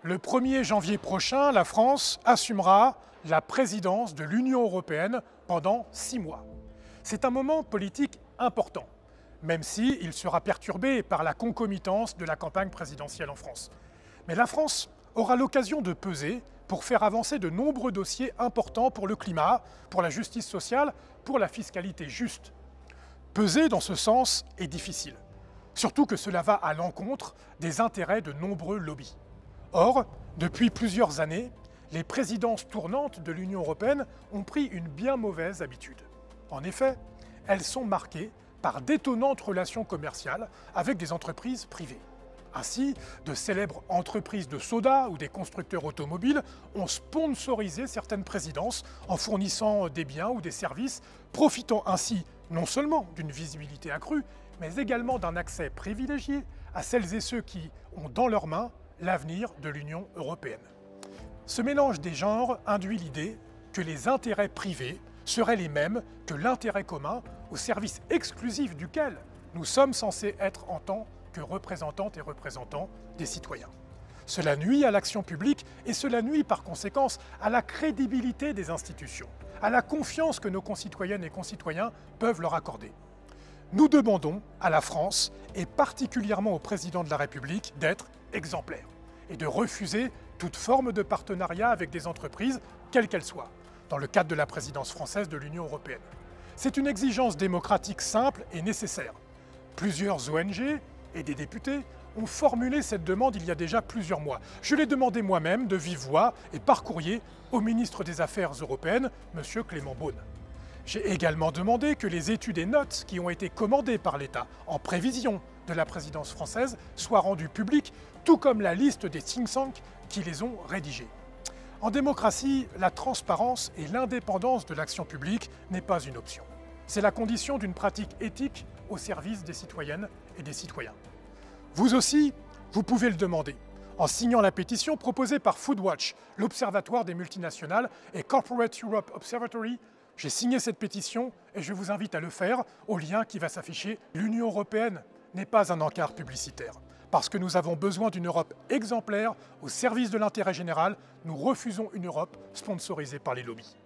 Le 1er janvier prochain, la France assumera la présidence de l'Union européenne pendant 6 mois. C'est un moment politique important, même s'il sera perturbé par la concomitance de la campagne présidentielle en France. Mais la France aura l'occasion de peser pour faire avancer de nombreux dossiers importants pour le climat, pour la justice sociale, pour la fiscalité juste. Peser dans ce sens est difficile, surtout que cela va à l'encontre des intérêts de nombreux lobbies. Or, depuis plusieurs années, les présidences tournantes de l'Union européenne ont pris une bien mauvaise habitude. En effet, elles sont marquées par d'étonnantes relations commerciales avec des entreprises privées. Ainsi, de célèbres entreprises de soda ou des constructeurs automobiles ont sponsorisé certaines présidences en fournissant des biens ou des services, profitant ainsi non seulement d'une visibilité accrue, mais également d'un accès privilégié à celles et ceux qui ont dans leurs mains l'avenir de l'Union européenne. Ce mélange des genres induit l'idée que les intérêts privés seraient les mêmes que l'intérêt commun, au service exclusif duquel nous sommes censés être en tant que représentantes et représentants des citoyens. Cela nuit à l'action publique et cela nuit par conséquence à la crédibilité des institutions, à la confiance que nos concitoyennes et concitoyens peuvent leur accorder. Nous demandons à la France, et particulièrement au président de la République, d'être exemplaire et de refuser toute forme de partenariat avec des entreprises, quelles qu'elles soient, dans le cadre de la présidence française de l'Union européenne. C'est une exigence démocratique simple et nécessaire. Plusieurs ONG et des députés ont formulé cette demande il y a déjà plusieurs mois. Je l'ai demandé moi-même de vive voix et par courrier au ministre des Affaires européennes, M. Clément Beaune. J'ai également demandé que les études et notes qui ont été commandées par l'État en prévision de la présidence française soient rendues publiques, tout comme la liste des think tanks qui les ont rédigées. En démocratie, la transparence et l'indépendance de l'action publique n'est pas une option. C'est la condition d'une pratique éthique au service des citoyennes et des citoyens. Vous aussi, vous pouvez le demander en signant la pétition proposée par Foodwatch, l'Observatoire des multinationales, et Corporate Europe Observatory. J'ai signé cette pétition et je vous invite à le faire au lien qui va s'afficher. L'Union européenne n'est pas un encart publicitaire. Parce que nous avons besoin d'une Europe exemplaire au service de l'intérêt général, nous refusons une Europe sponsorisée par les lobbies.